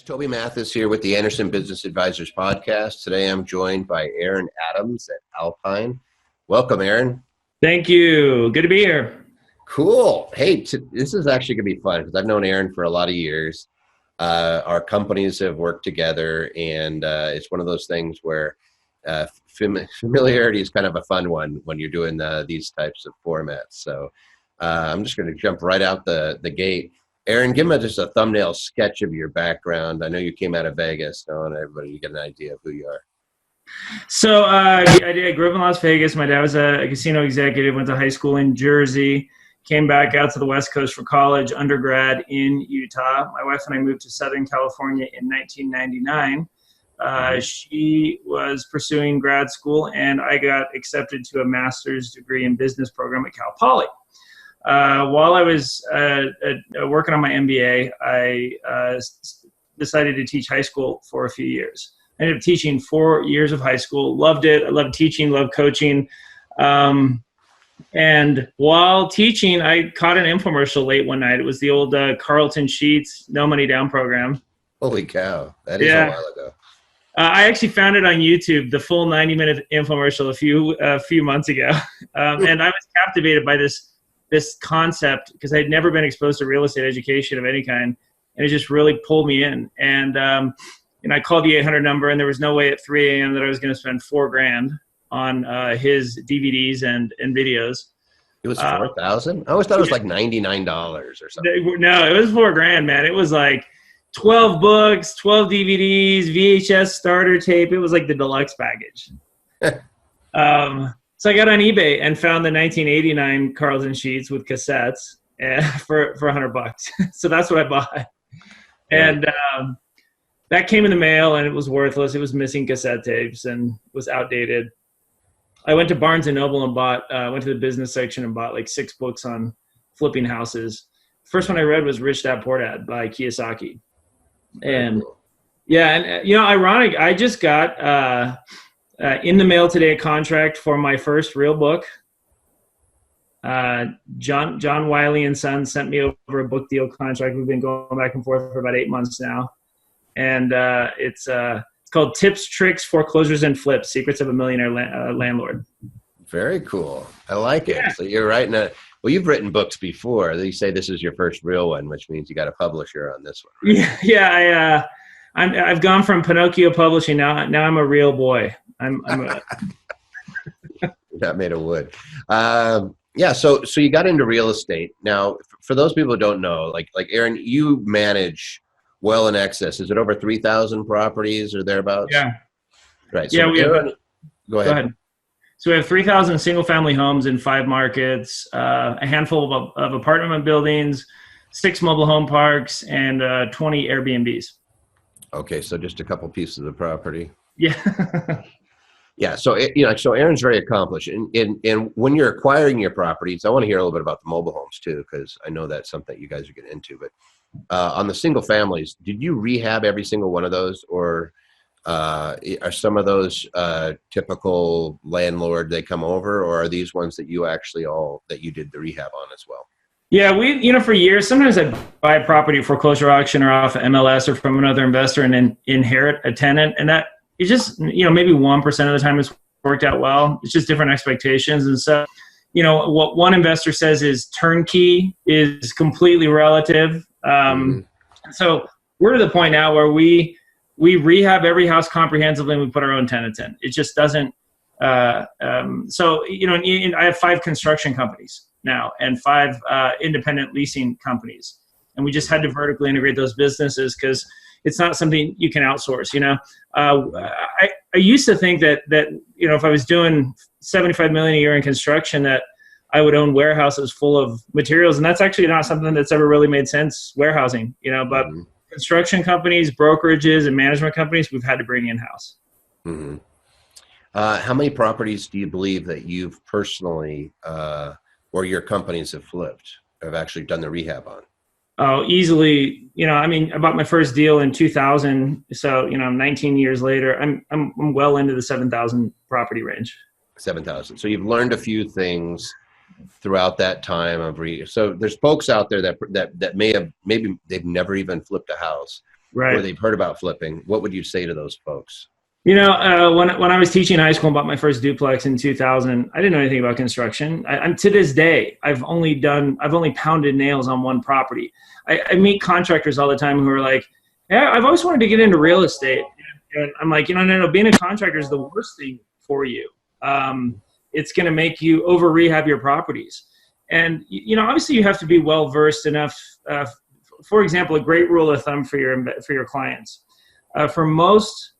Toby Mathis here with the Anderson Business Advisors podcast. Today I'm joined by Aarron Adams at Alpine. Welcome, Aarron. Thank you. Good to be here. Cool. Hey, this is actually going to be fun because I've known Aarron for a lot of years. Our companies have worked together, and it's one of those things where familiarity is kind of a fun one when you're doing these types of formats. So I'm just going to jump right out the gate. Aarron, give me just a thumbnail sketch of your background. I know you came out of Vegas. I want everybody to get an idea of who you are. So I grew up in Las Vegas. My dad was a casino executive, went to high school in Jersey, came back out to the West Coast for college, undergrad in Utah. My wife and I moved to Southern California in 1999. She was pursuing grad school, and I got accepted to a master's degree in business program at Cal Poly. While I was working on my MBA, I decided to teach high school for a few years. I ended up teaching 4 years of high school. Loved it. I loved teaching, loved coaching. And while teaching, I caught an infomercial late one night. It was the old Carlton Sheets No Money Down program. Holy cow. That is a while ago. I actually found it on YouTube, the full 90-minute infomercial a few months ago. And I was captivated by this concept because I had never been exposed to real estate education of any kind, and it just really pulled me in. And I called the 800 number, and there was no way at 3 a.m. that I was going to spend $4,000 on his DVDs and videos. It was $4,000? I always thought it was like $99 or something. No, it was $4,000, man. It was like 12 books, 12 DVDs, VHS starter tape. It was like the deluxe package. So I got on eBay and found the 1989 Carlton Sheets with cassettes for $100. So that's what I bought. And that came in the mail, and it was worthless. It was missing cassette tapes and was outdated. I went to Barnes & Noble and went to the business section and bought like 6 books on flipping houses. First one I read was Rich Dad Poor Dad by Kiyosaki. And ironic, I just got in the mail today a contract for my first real book. John Wiley and Son sent me over a book deal contract. We've been going back and forth for about 8 months now. And it's called Tips, Tricks, Foreclosures, and Flips, Secrets of a Millionaire Landlord. Very cool. I like it. Yeah. So you're writing you've written books before. You say this is your first real one, which means you got a publisher on this one. Right? Yeah. I've gone from Pinocchio Publishing now I'm a real boy. I'm not made of wood. So you got into real estate. Now, for those people who don't know, like Aarron, you manage well in excess. Is it over 3,000 properties or thereabouts? Yeah. Right. So yeah, go ahead. So we have 3,000 single-family homes in 5 markets, a handful of apartment buildings, 6 mobile home parks, and 20 Airbnbs. Okay, so just a couple pieces of property. Yeah. Yeah, so Aarron's very accomplished. And when you're acquiring your properties, I want to hear a little bit about the mobile homes too, because I know that's something you guys are getting into. But on the single families, did you rehab every single one of those, or are some of those typical landlord, they come over, or are these ones that you actually that you did the rehab on as well? Yeah, for years, sometimes I'd buy a property foreclosure auction or off MLS or from another investor and then inherit a tenant. And that it's just, maybe 1% of the time it's worked out well. It's just different expectations. And so, what one investor says is turnkey is completely relative. So we're to the point now where we rehab every house comprehensively and we put our own tenants in. It just doesn't. I have 5 construction companies now and 5 independent leasing companies. And we just had to vertically integrate those businesses because it's not something you can outsource. I used to think that if I was doing $75 million a year in construction, that I would own warehouses full of materials, and that's actually not something that's ever really made sense. Warehousing, but construction companies, brokerages, and management companies, we've had to bring in-house. Mm-hmm. How many properties do you believe that you've personally or your companies have flipped, have actually done the rehab on? Oh, easily. I bought my first deal in 2000. So, 19 years later, I'm well into the 7,000 property range. 7,000. So you've learned a few things throughout that time of so there's folks out there that maybe they've never even flipped a house, Right. or they've heard about flipping, what would you say to those folks? When I was teaching high school and bought my first duplex in 2000, I didn't know anything about construction. I'm to this day, I've only pounded nails on one property. I meet contractors all the time who are like, yeah, I've always wanted to get into real estate. And I'm like, no, being a contractor is the worst thing for you. It's going to make you over rehab your properties. And, obviously you have to be well versed enough. For example, a great rule of thumb for your clients, for most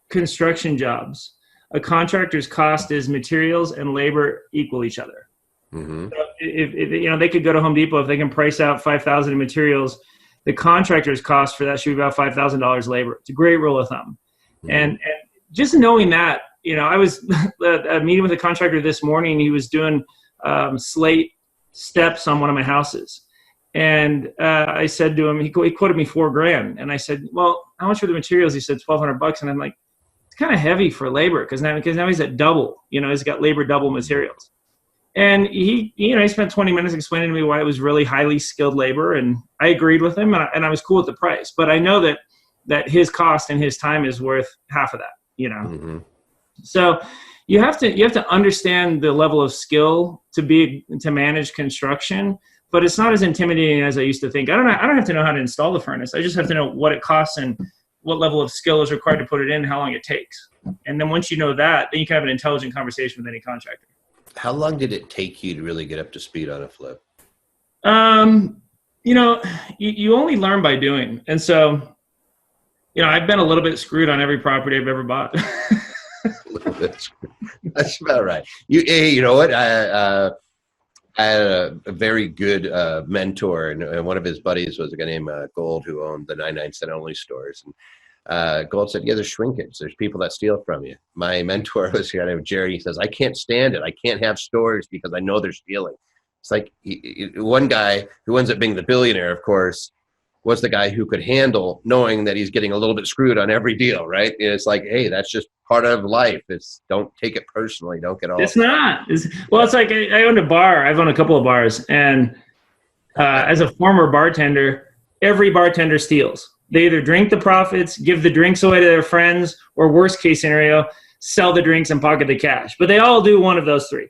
construction jobs, a contractor's cost is materials and labor equal each other. Mm-hmm. So if they could go to Home Depot, if they can price out $5,000 in materials, the contractor's cost for that should be about $5,000 labor. It's a great rule of thumb. Mm-hmm. And just knowing that, I was meeting with a contractor this morning. He was doing slate steps on one of my houses. And I said to him, he quoted me $4,000. And I said, well, how much were the materials? He said, $1,200. And I'm like, it's kind of heavy for labor because now he's at double, he's got labor double materials. And he spent 20 minutes explaining to me why it was really highly skilled labor. And I agreed with him and I was cool with the price, but I know that his cost and his time is worth half of that, Mm-hmm. So you have to understand the level of skill to manage construction, but it's not as intimidating as I used to think. I don't have to know how to install the furnace. I just have to know what it costs and what level of skill is required to put it in, how long it takes. And then once you know that, then you can have an intelligent conversation with any contractor. How long did it take you to really get up to speed on a flip? You only learn by doing. And so, I've been a little bit screwed on every property I've ever bought. That's about right. You know what? I had a very good mentor, and one of his buddies was a guy named Gold, who owned the 99-cent only stores. And Gold said, yeah, there's shrinkage. There's people that steal from you. My mentor was a guy named Jerry. He says, I can't stand it. I can't have stores because I know they're stealing. It's like one guy who ends up being the billionaire, of course, was the guy who could handle knowing that he's getting a little bit screwed on every deal, right? And it's like, hey, that's just part of life. Don't take it personally. Don't get all. It's not. It's like I owned a bar. I've owned a couple of bars, and as a former bartender, every bartender steals. They either drink the profits, give the drinks away to their friends, or worst case scenario, sell the drinks and pocket the cash. But they all do one of those three.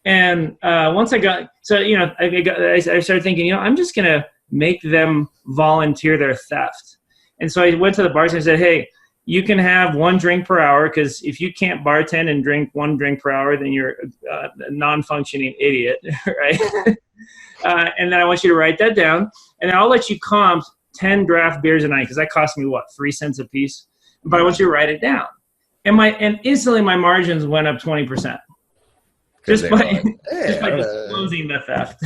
And once I started thinking, I'm just gonna make them volunteer their theft. And so I went to the bars and said, hey, you can have one drink per hour, because if you can't bartend and drink one drink per hour, then you're a non-functioning idiot, right? And then I want you to write that down, and I'll let you comp 10 draft beers a night, because that cost me, 3 cents a piece? But I want you to write it down. And instantly my margins went up 20%. Just by disclosing the theft.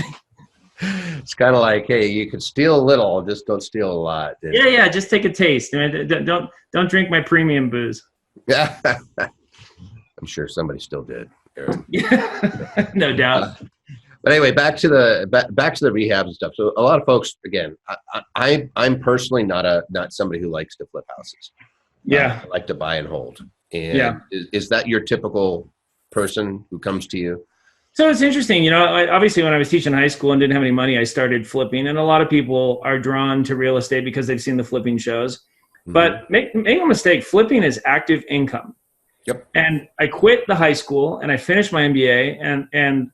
It's kind of like, hey, you can steal a little, just don't steal a lot. Yeah, just take a taste. Don't drink my premium booze. Yeah, I'm sure somebody still did, Aaron. No doubt. But anyway, back to the rehab and stuff. So a lot of folks, again, I'm personally not somebody who likes to flip houses. Yeah, I like to buy and hold. And is that your typical person who comes to you? So it's interesting, obviously when I was teaching high school and didn't have any money, I started flipping. And a lot of people are drawn to real estate because they've seen the flipping shows. Mm-hmm. But make no mistake, flipping is active income. Yep. And I quit the high school and I finished my MBA and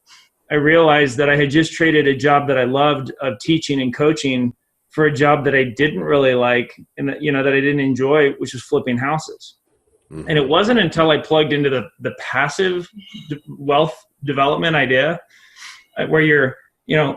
I realized that I had just traded a job that I loved of teaching and coaching for a job that I didn't really like and that I didn't enjoy, which was flipping houses. Mm-hmm. And it wasn't until I plugged into the passive wealth development idea where you're,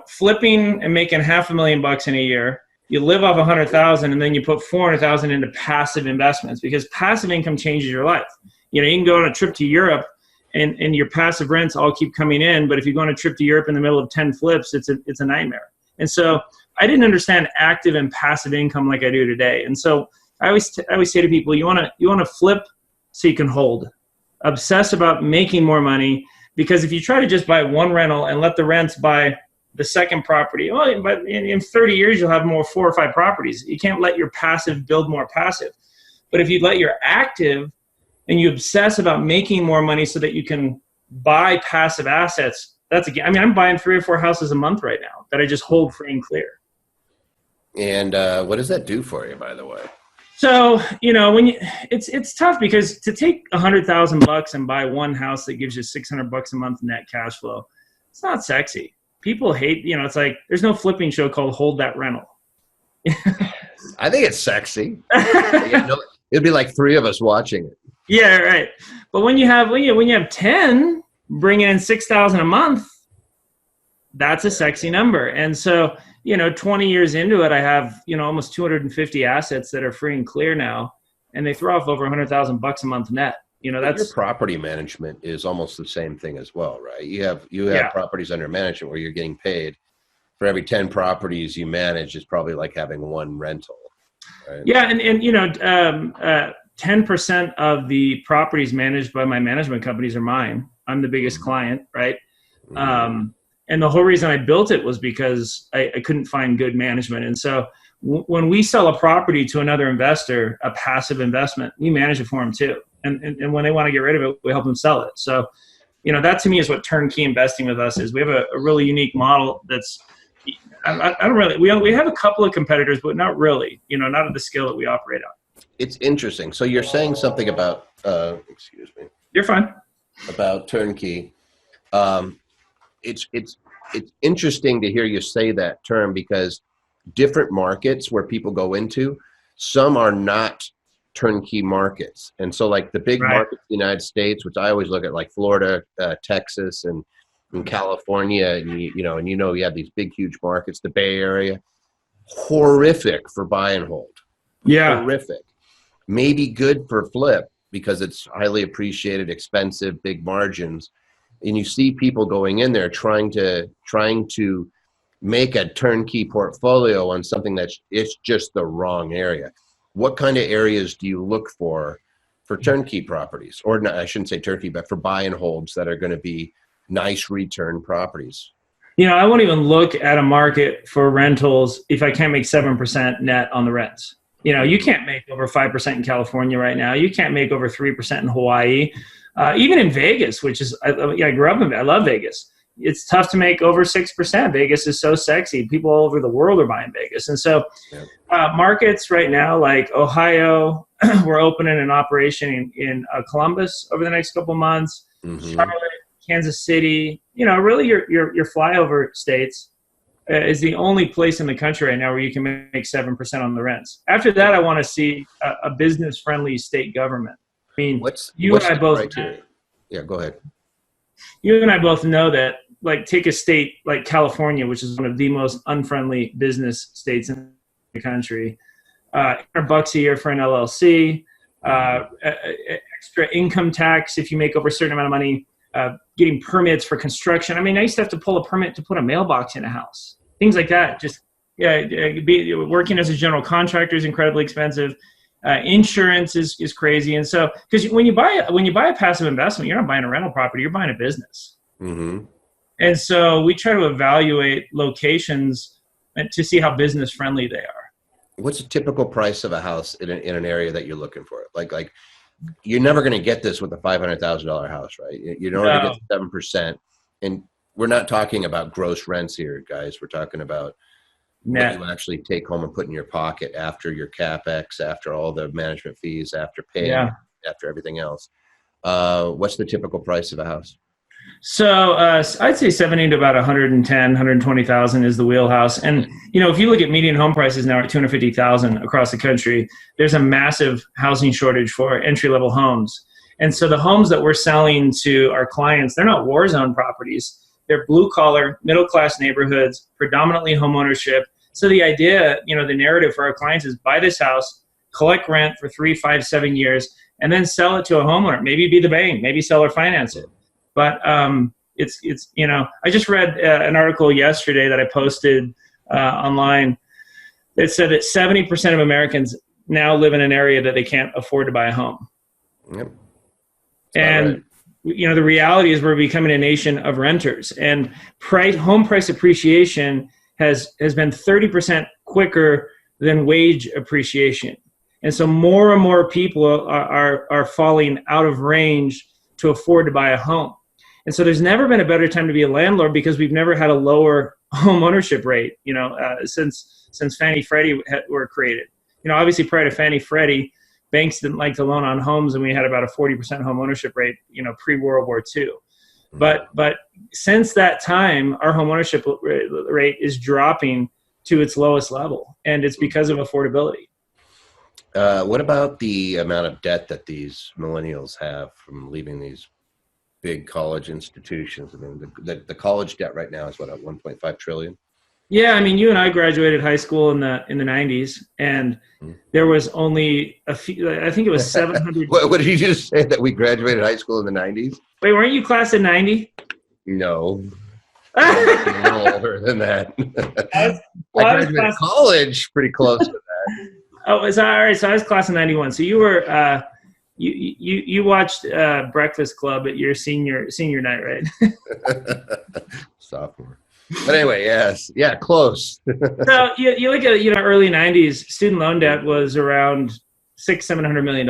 flipping and making $500,000 in a year. You live off 100,000 and then you put 400,000 into passive investments, because passive income changes your life. You can go on a trip to Europe and your passive rents all keep coming in. But if you go on a trip to Europe in the middle of 10 flips, it's a nightmare. And so I didn't understand active and passive income like I do today. And so I always say to people, you want to flip so you can hold. Obsess about making more money, because if you try to just buy one rental and let the rents buy the second property, but in 30 years you'll have 4 or 5 properties. You can't let your passive build more passive. But if you let your active and you obsess about making more money so that you can buy passive assets, I'm buying 3 or 4 houses a month right now that I just hold free and clear. And what does that do for you, by the way? So, when it's tough because to take $100,000 and buy one house that gives you $600 a month net cash flow, it's not sexy. People hate, it's like there's no flipping show called Hold That Rental. I think it's sexy. It'd be like three of us watching it. Yeah, right. But when you have 10 bringing in $6,000 a month, that's a sexy number. And so, 20 years into it, I have, almost 250 assets that are free and clear now, and they throw off over $100,000 a month net. That's your property management is almost the same thing as well, right? You have properties under management where you're getting paid for every 10 properties you manage is probably like having one rental. Right? Yeah. And 10% of the properties managed by my management companies are mine. I'm the biggest client. Right. Mm-hmm. And the whole reason I built it was because I couldn't find good management. And so when we sell a property to another investor, a passive investment, we manage it for them too. And when they want to get rid of it, we help them sell it. So, that to me is what turnkey investing with us is. We have a really unique model that's, I don't really, we have a couple of competitors, but not really, not at the scale that we operate on. It's interesting. So you're saying something about, excuse me. You're fine. About turnkey. It's interesting to hear you say that term because different markets where people go into, some are not turnkey markets. And so like the big markets in the United States, which I always look at like Florida, Texas, and in California, and you have these big, huge markets, the Bay Area, horrific for buy and hold. Yeah. Horrific. Maybe good for flip because it's highly appreciated, expensive, big margins. And you see people going in there trying to make a turnkey portfolio on something it's just the wrong area. What kind of areas do you look for turnkey properties? Or no, I shouldn't say turnkey, but for buy and holds that are going to be nice return properties? I won't even look at a market for rentals if I can't make 7% net on the rents. You can't make over 5% in California right now. You can't make over 3% in Hawaii. Even in Vegas, which is, I grew up in, I love Vegas. It's tough to make over 6%. Vegas is so sexy. People all over the world are buying Vegas. And so markets right now, like Ohio, we're opening an operation in Columbus over the next couple months. Mm-hmm. Charlotte, Kansas City, really your flyover states is the only place in the country right now where you can make 7% on the rents. After that, I want to see a business-friendly state government. I mean, what's and I both criteria? Yeah, go ahead. You and I both know that, like, take a state like California, which is one of the most unfriendly business states in the country. $100 a year for an LLC, extra income tax if you make over a certain amount of money. Getting permits for construction. I mean, I used to have to pull a permit to put a mailbox in a house. Things like that. Just working as a general contractor is incredibly expensive. Insurance is crazy. And so, because when you buy a passive investment, you're not buying a rental property, you're buying a business. Mm-hmm. And so we try to evaluate locations to see how business friendly they are. What's the typical price of a house in an area that you're looking for? Like you're never going to get this with a $500,000 house, right? You're never going to get 7%. And we're not talking about gross rents here, guys. We're talking about what you actually take home and put in your pocket after your CapEx, after all the management fees, after paying, after everything else. What's the typical price of a house? So I'd say 70 to about 110, 120,000 is the wheelhouse. And, if you look at median home prices now at 250,000 across the country, there's a massive housing shortage for entry-level homes. And so the homes that we're selling to our clients, they're not war zone properties. They're blue-collar, middle-class neighborhoods, predominantly homeownership. So the idea, the narrative for our clients is buy this house, collect rent for 3, 5, 7 years, and then sell it to a homeowner. Maybe be the bank, maybe sell or finance it. But it's I just read an article yesterday that I posted online that said that 70% of Americans now live in an area that they can't afford to buy a home. Yep. And the reality is we're becoming a nation of renters, and home price appreciation has been 30% quicker than wage appreciation. And so more and more people are falling out of range to afford to buy a home. And so there's never been a better time to be a landlord because we've never had a lower home ownership rate, since since Fannie Freddie were created. Obviously prior to Fannie Freddie, banks didn't like to loan on homes, and we had about a 40% home ownership rate, pre-World War II. But since that time, our home ownership rate is dropping to its lowest level, and it's because of affordability. What about the amount of debt that these millennials have from leaving these big college institutions? I mean, the college debt right now is what, at 1.5 trillion? Yeah, I mean, you and I graduated high school in the 90s, and there was only a few. I think it was 700. What did you just say, that we graduated high school in the 90s? Wait, weren't you class of 90? No, a little older than that. I graduated college pretty close to that. Oh, is that all right? So I was class of 91. So you were you watched Breakfast Club at your senior night, right? Sophomore. But anyway, yes. Yeah, close. So you look at, early 90s, student loan debt was around $700 million.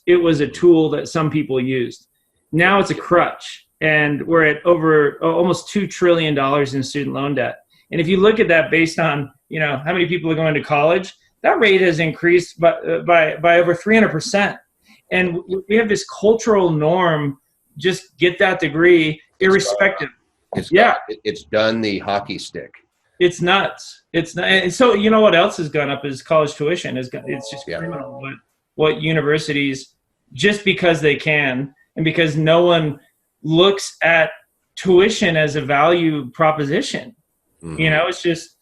It was a tool that some people used. Now it's a crutch, and we're at over almost $2 trillion in student loan debt. And if you look at that based on, how many people are going to college, that rate has increased by over 300%. And we have this cultural norm, just get that degree, irrespective. It's done the hockey stick. It's nuts. It's not, and so what else has gone up is college tuition. It's just criminal what universities, just because they can, and because no one looks at tuition as a value proposition. Mm-hmm. It's just,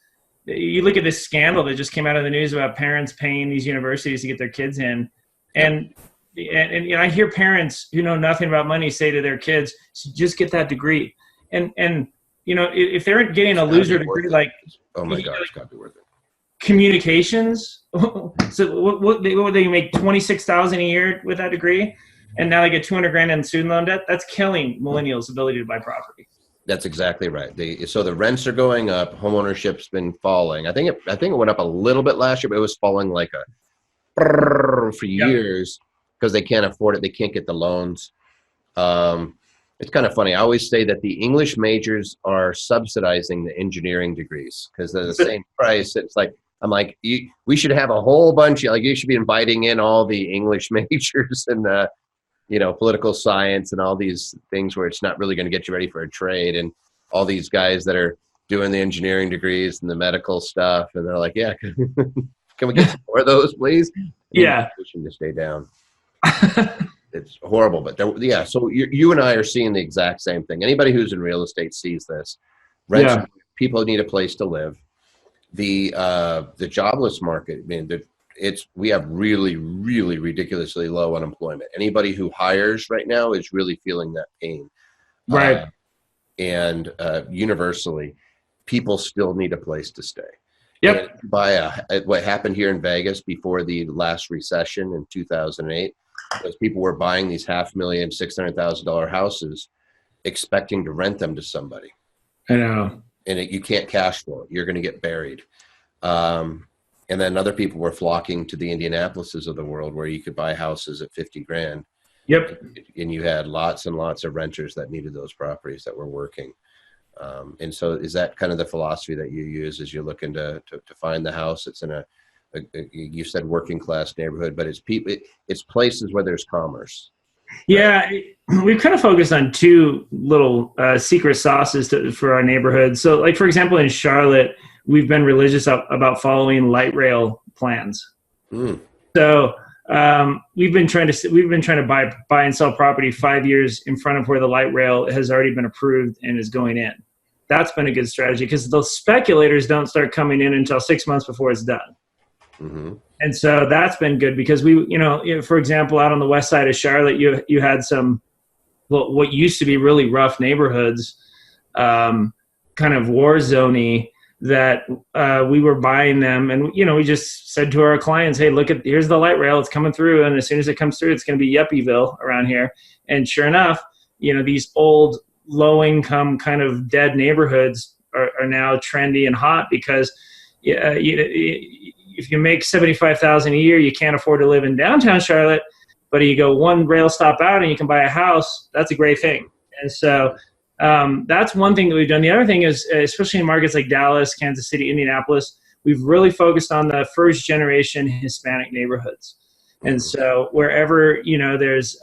you look at this scandal that just came out of the news about parents paying these universities to get their kids in, and I hear parents who know nothing about money say to their kids, just get that degree. And if they're getting a loser degree, like, oh my God, it's got to be worth it. Communications. So what they make $26,000 a year with that degree, and now they get $200,000 in student loan debt. That's killing millennials' ability to buy property. That's exactly right. So the rents are going up. Home ownership's been falling. I think it went up a little bit last year, but it was falling like for years because they can't afford it. They can't get the loans. It's kind of funny. I always say that the English majors are subsidizing the engineering degrees because they're the same price. It's like, I'm like, we should have a whole bunch of, like, you should be inviting in all the English majors and political science and all these things where it's not really going to get you ready for a trade, and all these guys that are doing the engineering degrees and the medical stuff, and they're like, yeah, can we get some more of those, please? Yeah. Pushing to stay down. It's horrible, but so you and I are seeing the exact same thing. Anybody who's in real estate sees this. Rents, people need a place to live. The jobless market, I mean, we have really, really ridiculously low unemployment. Anybody who hires right now is really feeling that pain. Right. And universally, people still need a place to stay. Yep. And what happened here in Vegas before the last recession in 2008, was people were buying these $500,000, $600,000 houses, expecting to rent them to somebody. I know. And you can't cash flow it. You're going to get buried. And then other people were flocking to the Indianapolises of the world, where you could buy houses at $50,000. Yep. And you had lots and lots of renters that needed those properties that were working. And so is that kind of the philosophy that you use as you're looking to find the house? It's in you said working class neighborhood, but it's places where there's commerce. Yeah, we've kind of focused on two little secret sauces for our neighborhood. So, like, for example, in Charlotte, we've been religious about following light rail plans. So we've been trying to buy and sell property 5 years in front of where the light rail has already been approved and is going in. That's been a good strategy because those speculators don't start coming in until 6 months before it's done. Mm-hmm. And so that's been good because for example, out on the west side of Charlotte, you had some, what used to be really rough neighborhoods, kind of war zoney, that we were buying them. And, we just said to our clients, hey, here's the light rail. It's coming through. And as soon as it comes through, it's going to be Yuppieville around here. And sure enough, these old low income kind of dead neighborhoods are now trendy and hot because if you make $75,000 a year, you can't afford to live in downtown Charlotte, but you go one rail stop out and you can buy a house. That's a great thing. And so that's one thing that we've done. The other thing is, especially in markets like Dallas, Kansas City, Indianapolis, we've really focused on the first generation Hispanic neighborhoods. And so wherever, there's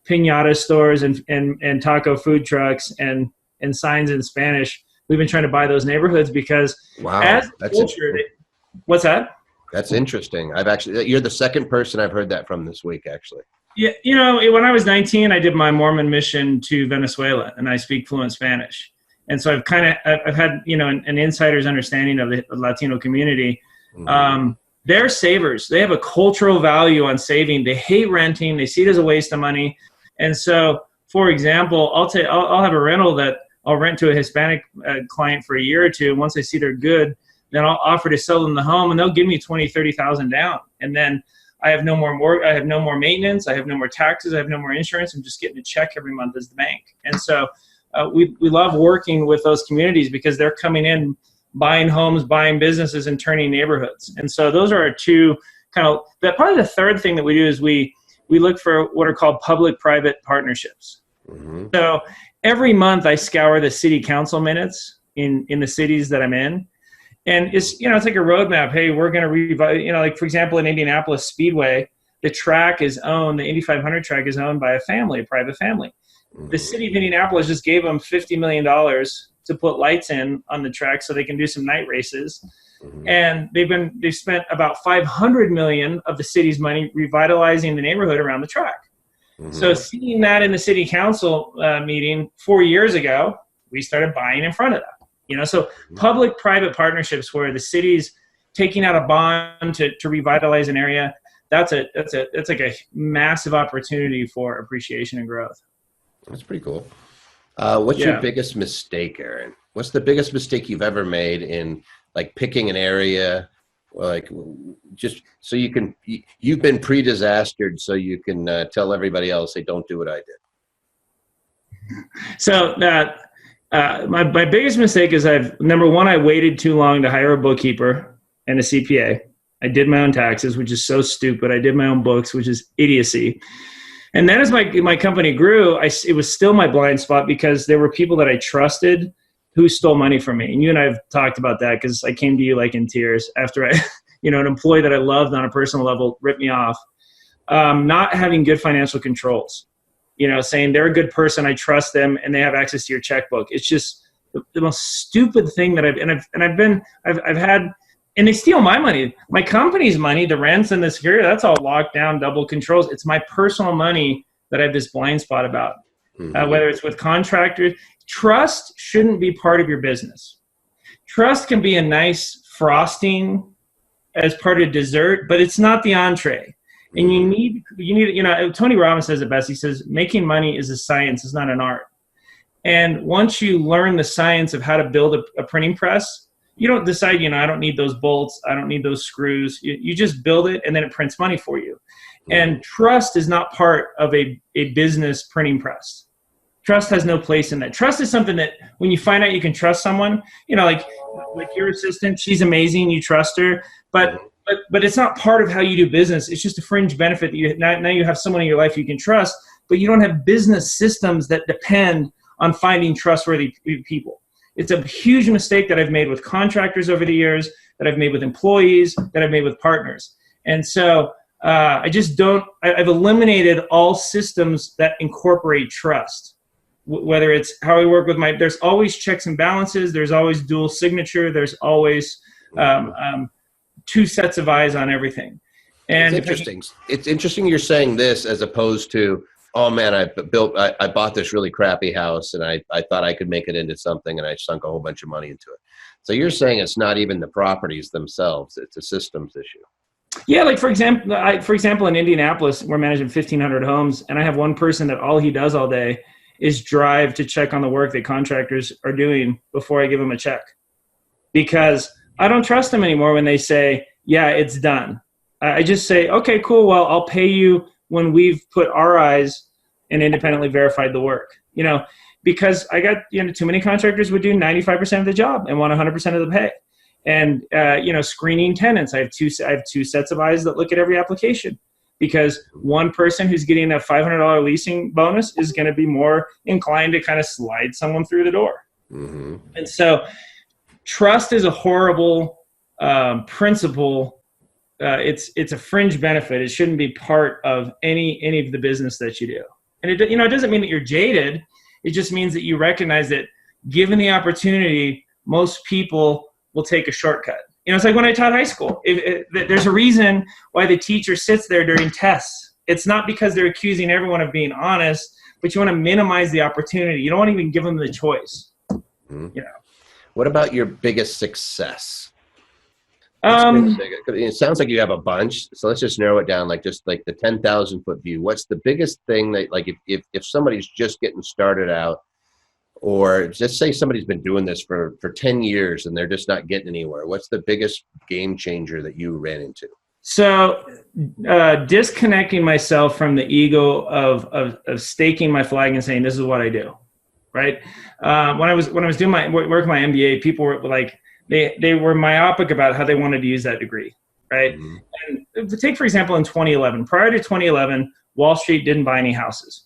piñata stores and taco food trucks and signs in Spanish, we've been trying to buy those neighborhoods because as a culture, what's that? That's interesting. You're the second person I've heard that from this week, actually. Yeah, when I was 19, I did my Mormon mission to Venezuela, and I speak fluent Spanish. And so I've had, an insider's understanding of the Latino community. They're savers. They have a cultural value on saving. They hate renting. They see it as a waste of money. And so, for example, I'll have a rental that I'll rent to a Hispanic client for a year or two. And once I see they're good, then I'll offer to sell them the home, and they'll give me $20,000-$30,000 down. And then I have no more maintenance. I have no more taxes. I have no more insurance. I'm just getting a check every month as the bank. And so we love working with those communities because they're coming in, buying homes, buying businesses, and turning neighborhoods. And so those are our two probably the third thing that we do is we look for what are called public-private partnerships. So every month I scour the city council minutes in the cities that I'm in. And it's like a roadmap. Hey, we're going to revive, like for example, in Indianapolis Speedway, the track is owned, the Indy 500 track is owned by a private family. The city of Indianapolis just gave them $50 million to put lights in on the track so they can do some night races. And they've spent about $500 million of the city's money revitalizing the neighborhood around the track. So seeing that in the city council meeting 4 years ago, we started buying in front of that. So public-private partnerships where the city's taking out a bond to revitalize an area, that's like a massive opportunity for appreciation and growth. That's pretty cool. What's your biggest mistake, Aarron? What's the biggest mistake you've ever made in like picking an area, or like just so you've been pre-disastered so you can tell everybody else, hey, don't do what I did. So my biggest mistake is number one, I waited too long to hire a bookkeeper and a CPA. I did my own taxes, which is so stupid. I did my own books, which is idiocy. And then as my company grew, it was still my blind spot because there were people that I trusted who stole money from me. And you and I have talked about that because I came to you like in tears after an employee that I loved on a personal level ripped me off. Not having good financial controls. Saying they're a good person, I trust them, and they have access to your checkbook. It's just the most stupid thing that I've had, and they steal my money, my company's money, the rents and the security. That's all locked down, double controls. It's my personal money that I have this blind spot about. Whether it's with contractors, trust shouldn't be part of your business. Trust can be a nice frosting as part of dessert, but it's not the entree. And you need, Tony Robbins says it best. He says, making money is a science, it's not an art. And once you learn the science of how to build a printing press, you don't decide, I don't need those bolts, I don't need those screws. You just build it and then it prints money for you. And trust is not part of a business printing press. Trust has no place in that. Trust is something that when you find out you can trust someone, like your assistant, she's amazing, you trust her, but it's not part of how you do business. It's just a fringe benefit that now you have someone in your life you can trust, but you don't have business systems that depend on finding trustworthy people. It's a huge mistake that I've made with contractors over the years, that I've made with employees, that I've made with partners. And so I've eliminated all systems that incorporate trust. Whether it's how I work with there's always checks and balances, there's always dual signature, there's always two sets of eyes on everything. And it's interesting. It's interesting you're saying this as opposed to, oh man, I bought this really crappy house and I thought I could make it into something and I sunk a whole bunch of money into it. So you're saying it's not even the properties themselves, it's a systems issue. Yeah, like for example, in Indianapolis, we're managing 1,500 homes, and I have one person that all he does all day is drive to check on the work that contractors are doing before I give them a check. Because I don't trust them anymore when they say, yeah, it's done. I just say, okay, cool. Well, I'll pay you when we've put our eyes and independently verified the work, because I got, too many contractors would do 95% of the job and want 100% of the pay. And, screening tenants, I have two sets of eyes that look at every application, because one person who's getting a $500 leasing bonus is going to be more inclined to kind of slide someone through the door. And so trust is a horrible principle. It's a fringe benefit. It shouldn't be part of any of the business that you do. And it doesn't mean that you're jaded. It just means that you recognize that given the opportunity, most people will take a shortcut. It's like when I taught high school. There's a reason why the teacher sits there during tests. It's not because they're accusing everyone of being honest, but you want to minimize the opportunity. You don't want to even give them the choice. Mm-hmm. What about your biggest success? It sounds like you have a bunch, so let's just narrow it down, just like the 10,000 foot view. What's the biggest thing that, like, if somebody's just getting started out, or just say somebody's been doing this for 10 years and they're just not getting anywhere, what's the biggest game changer that you ran into? So disconnecting myself from the ego of staking my flag and saying, this is what I do, right? When I was doing my work, my MBA, people were like, they were myopic about how they wanted to use that degree, right? Mm-hmm. And take, for example, in 2011, prior to 2011, Wall Street didn't buy any houses.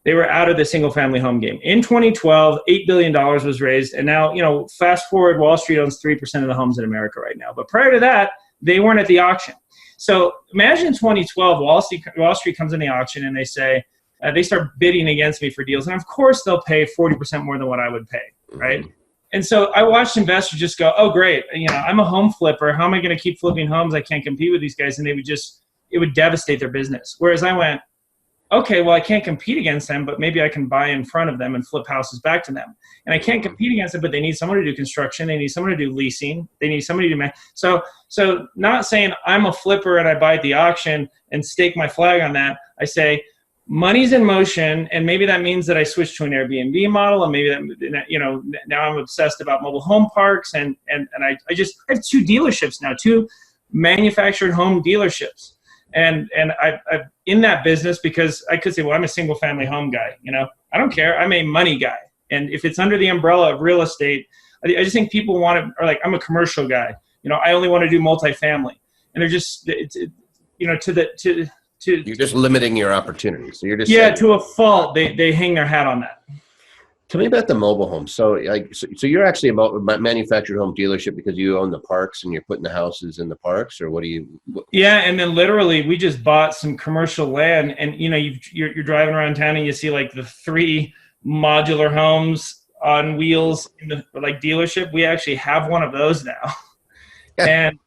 They were out of the single family home game. In 2012, $8 billion was raised. And now, fast forward, Wall Street owns 3% of the homes in America right now. But prior to that, they weren't at the auction. So imagine in 2012, Wall Street comes in the auction and they say, they start bidding against me for deals. And of course, they'll pay 40% more than what I would pay, right? Mm-hmm. And so I watched investors just go, oh, great. I'm a home flipper. How am I going to keep flipping homes? I can't compete with these guys. And it would devastate their business. Whereas I went, okay, well, I can't compete against them, but maybe I can buy in front of them and flip houses back to them. And I can't compete against them, but they need someone to do construction. They need someone to do leasing. They need somebody to So not saying I'm a flipper and I buy at the auction and stake my flag on that. I say money's in motion, and maybe that means that I switch to an Airbnb model, and maybe that, now I'm obsessed about mobile home parks, and I have 2 dealerships now, 2 manufactured home dealerships. And I'm in that business because I could say, well, I'm a single family home guy. I don't care. I'm a money guy. And if it's under the umbrella of real estate, I just think people want to, or like, I'm a commercial guy. I only want to do multifamily. And they're just, you're just limiting your opportunities. So you're just to a fault. They hang their hat on that. Tell me about the mobile home. So you're actually a manufactured home dealership because you own the parks and you're putting the houses in the parks, or what do you? Yeah, and then literally we just bought some commercial land, and you're driving around town and you see like the 3 modular homes on wheels in the dealership. We actually have one of those now, and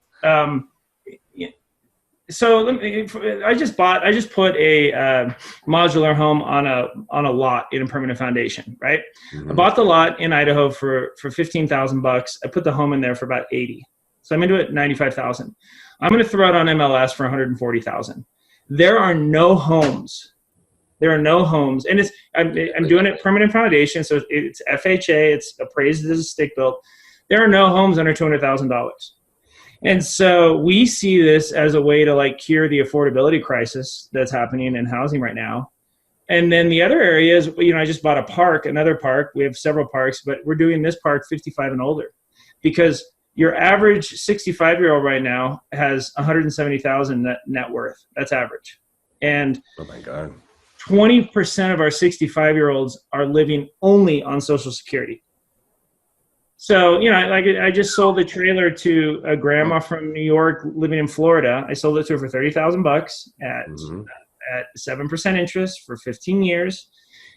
so I just put a modular home on a lot in a permanent foundation, right? Mm-hmm. I bought the lot in Idaho for $15,000. I put the home in there for about 80. So I'm into it $95,000. I'm going to throw it on MLS for $140,000. There are no homes. And I'm doing it permanent foundation, so it's FHA. It's appraised as a stick built. There are no homes under $200,000. And so we see this as a way to cure the affordability crisis that's happening in housing right now. And then the other area is, I just bought another park. We have several parks, but we're doing this park 55 and older, because your average 65-year-old right now has $170,000 net worth. That's average. And oh my God, 20% of our 65-year-olds are living only on Social Security. So, I just sold a trailer to a grandma from New York living in Florida. I sold it to her for $30,000 at 7% interest for 15 years.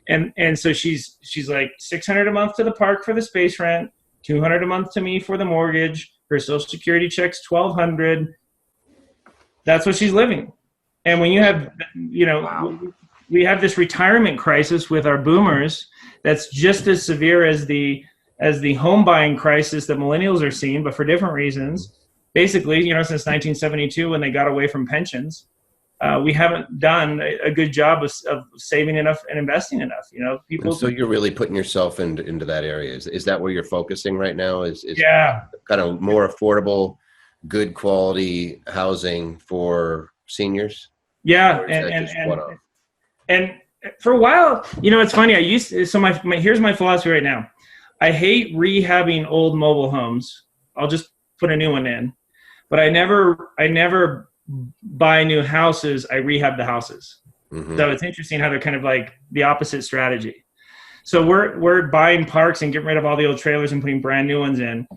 And so she's like $600 a month to the park for the space rent, $200 a month to me for the mortgage. Her Social Security check's $1,200. That's what she's living. And when you have, wow. We have this retirement crisis with our boomers that's just as severe as the home buying crisis that millennials are seeing, but for different reasons. Basically, since 1972, when they got away from pensions, we haven't done a good job of saving enough and investing enough. People. And so you're really putting yourself into that area. Is that where you're focusing right now? Is yeah, kind of more affordable, good quality housing for seniors? Yeah, and for a while, it's funny. Here's my philosophy right now. I hate rehabbing old mobile homes. I'll just put a new one in, but I never buy new houses. I rehab the houses. Mm-hmm. So it's interesting how they're kind of like the opposite strategy. So we're buying parks and getting rid of all the old trailers and putting brand new ones in.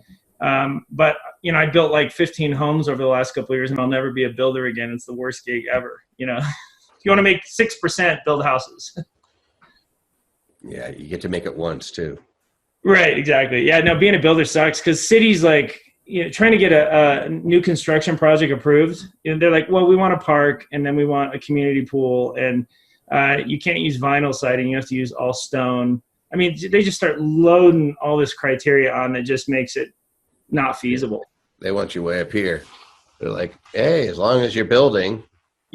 But I built like 15 homes over the last couple of years, and I'll never be a builder again. It's the worst gig ever. If you want to make 6%, build houses. Yeah, you get to make it once too. Right, exactly. Yeah, no, being a builder sucks because cities like trying to get a new construction project approved. They're like, well, we want a park, and then we want a community pool, and you can't use vinyl siding. You have to use all stone. I mean, they just start loading all this criteria on that just makes it not feasible. They want you way up here. They're like, hey, as long as you're building,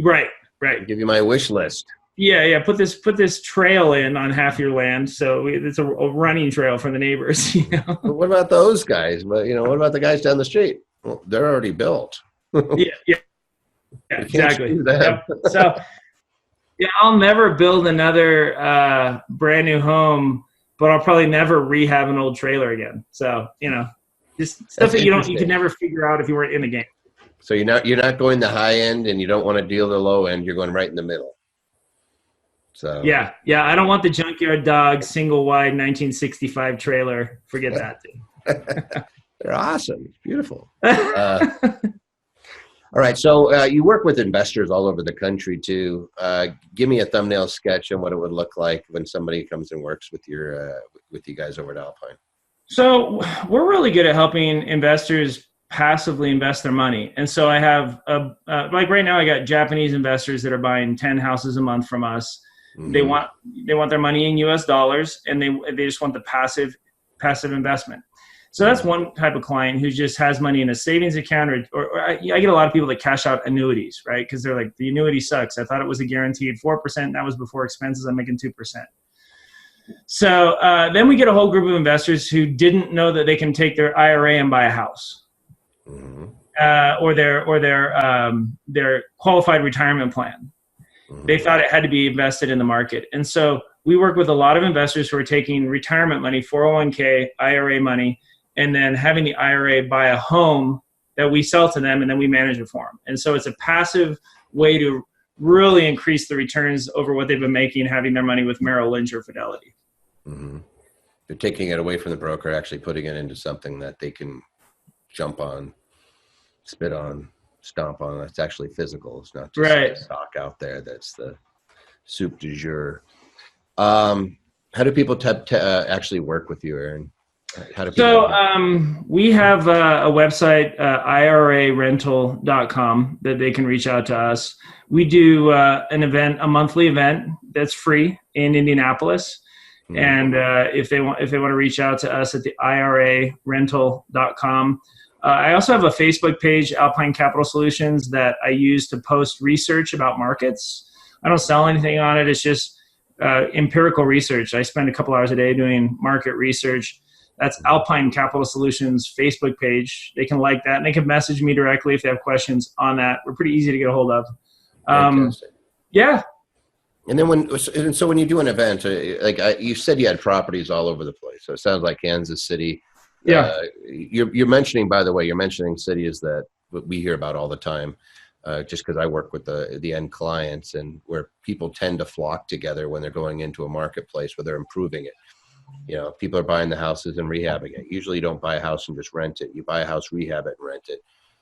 right, I'll give you my wish list. Yeah. Put this trail in on half your land, so it's a running trail for the neighbors. But what about those guys? But what about the guys down the street? Well, they're already built. yeah, exactly. Yep. So, I'll never build another brand new home, but I'll probably never rehab an old trailer again. So, just stuff that you can never figure out if you weren't in the game. So you're not going the high end, and you don't want to deal the low end. You're going right in the middle. So yeah. I don't want the junkyard dog single wide 1965 trailer. Forget that, dude. They're awesome. It's beautiful. All right. So you work with investors all over the country too. Give me a thumbnail sketch on what it would look like when somebody comes and works with you guys over at Alpine. So we're really good at helping investors passively invest their money. And so I have like right now I got Japanese investors that are buying 10 houses a month from us. Mm-hmm. They want their money in US dollars, and they just want the passive investment. So that's one type of client who just has money in a savings account, or I get a lot of people that cash out annuities, right? Because they're like, the annuity sucks. I thought it was a guaranteed 4%. That was before expenses. I'm making 2%. So then we get a whole group of investors who didn't know that they can take their IRA and buy a house, mm-hmm. or their qualified retirement plan. Mm-hmm. They thought it had to be invested in the market. And so we work with a lot of investors who are taking retirement money, 401k, IRA money, and then having the IRA buy a home that we sell to them, and then we manage it for them. And so it's a passive way to really increase the returns over what they've been making, having their money with Merrill Lynch or Fidelity. Mm-hmm. They're taking it away from the broker, actually putting it into something that they can jump on, spit on, stomp on. It's actually physical. It's not just right. Stock out there. That's the soup du jour. How do people actually work with you, Aarron? We have a website, IRArental.com, that they can reach out to us. We do a monthly event that's free in Indianapolis. Mm-hmm. And if they want to reach out to us at the IRArental.com. I also have a Facebook page, Alpine Capital Solutions, that I use to post research about markets. I don't sell anything on it. It's just empirical research. I spend a couple hours a day doing market research. That's Alpine Capital Solutions Facebook page. They can like that, and they can message me directly if they have questions on that. We're pretty easy to get a hold of. Yeah. And then when you do an event, you said you had properties all over the place. So it sounds like Kansas City. Yeah. You're mentioning, by the way, cities that we hear about all the time, just because I work with the end clients, and where people tend to flock together when they're going into a marketplace where they're improving it. People are buying the houses and rehabbing it. Usually you don't buy a house and just rent it. You buy a house, rehab it, and rent it.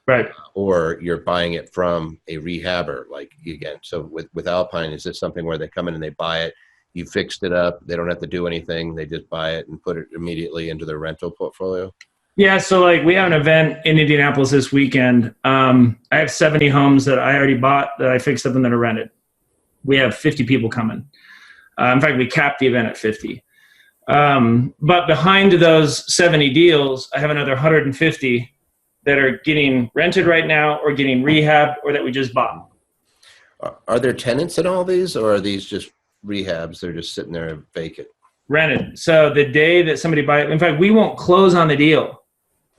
Right. Or you're buying it from a rehabber, So with Alpine, is this something where they come in and they buy it, you fixed it up, they don't have to do anything, they just buy it and put it immediately into their rental portfolio? Yeah, so we have an event in Indianapolis this weekend. I have 70 homes that I already bought that I fixed up and that are rented. We have 50 people coming. In fact, we capped the event at 50. But behind those 70 deals, I have another 150 that are getting rented right now, or getting rehabbed, or that we just bought. Are there tenants in all these, or are these just rehabs? They're just sitting there vacant. Rented. So the day that somebody buys, in fact, we won't close on the deal.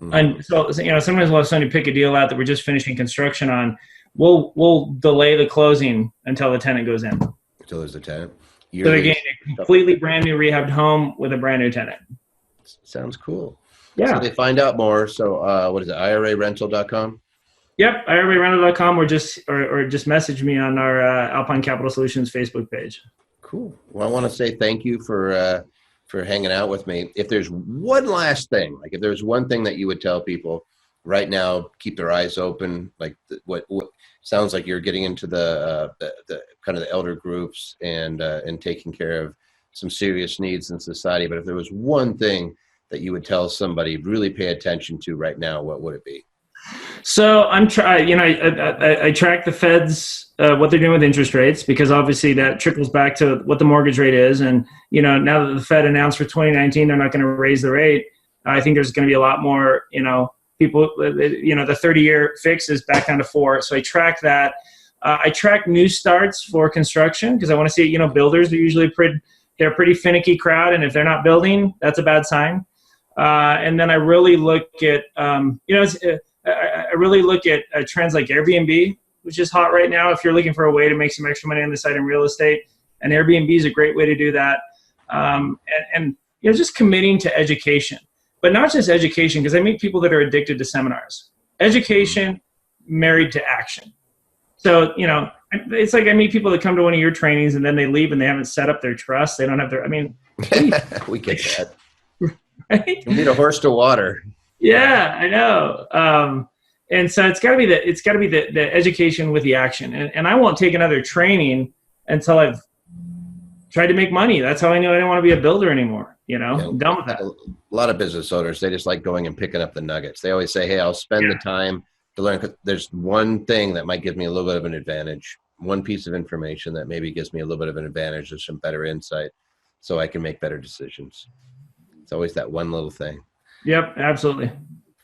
Mm-hmm. And so sometimes we'll have somebody pick a deal out that we're just finishing construction on. We'll delay the closing until the tenant goes in. Until there's a tenant. So they're getting a completely brand new rehabbed home with a brand new tenant. Sounds cool. Yeah. So they find out more. So what is it? IRArental.com? Yep, IRArental.com, or just message me on our Alpine Capital Solutions Facebook page. Cool. Well, I want to say thank you for for hanging out with me. If there's one last thing, like if there's one thing that you would tell people right now, keep their eyes open, like what sounds like you're getting into the kind of the elder groups and taking care of some serious needs in society. But if there was one thing that you would tell somebody really pay attention to right now, what would it be? So I track the Fed's what they're doing with interest rates, because obviously that trickles back to what the mortgage rate is. And now that the Fed announced for 2019 they're not going to raise the rate, I think there's going to be a lot more people. The 30-year fix is back down to 4. So I track that. I track new starts for construction because I want to see. Builders are usually they're a pretty finicky crowd, and if they're not building, that's a bad sign. And then I really look at I really look at trends like Airbnb, which is hot right now. If you're looking for a way to make some extra money on the side in real estate, and Airbnb is a great way to do that. And just committing to education, but not just education, because I meet people that are addicted to seminars. Education married to action. So, it's like I meet people that come to one of your trainings and then they leave and they haven't set up their trust. They don't have we get that. Right? You need a horse to water. Yeah, I know. And so it's got to be the education with the action. And I won't take another training until I've tried to make money. That's how I knew I didn't want to be a builder anymore. I'm done with that. A lot of business owners, they just like going and picking up the nuggets. They always say, hey, I'll spend the time to learn. There's one thing that might give me a little bit of an advantage, one piece of information that maybe gives me a little bit of an advantage or some better insight so I can make better decisions. It's always that one little thing. Yep, absolutely.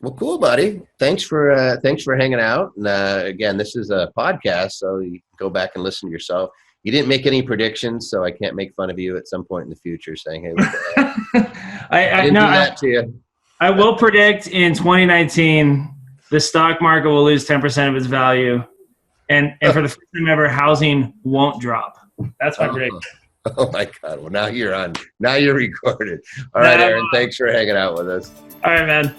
Well, cool, buddy. Thanks for hanging out. And again, this is a podcast, so you can go back and listen to yourself. You didn't make any predictions, so I can't make fun of you at some point in the future saying, hey, what the heck? I didn't do that to you. I will predict in 2019, the stock market will lose 10% of its value. And for the first time ever, housing won't drop. That's my prediction. Oh my God. Well, now you're recorded. All right, Aarron, thanks for hanging out with us. All right, man.